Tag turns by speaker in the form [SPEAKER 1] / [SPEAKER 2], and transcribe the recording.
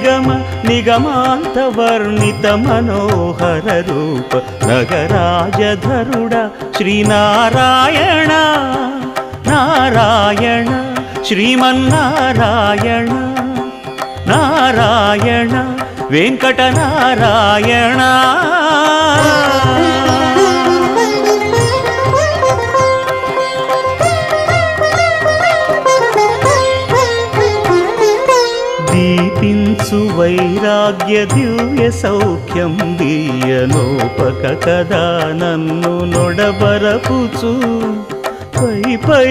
[SPEAKER 1] నిగమ నిగమాంత వర్ణిత మనోహర రూప నగరాజధరుడ శ్రీనారాయణ నారాయణ శ్రీమన్నారాయణ నారాయణ వెంకటనారాయణ. దీపించు వైరాగ్య దివ్య సౌఖ్యం దీయనోపక కదా నన్ను నొడబరపుచు పై పై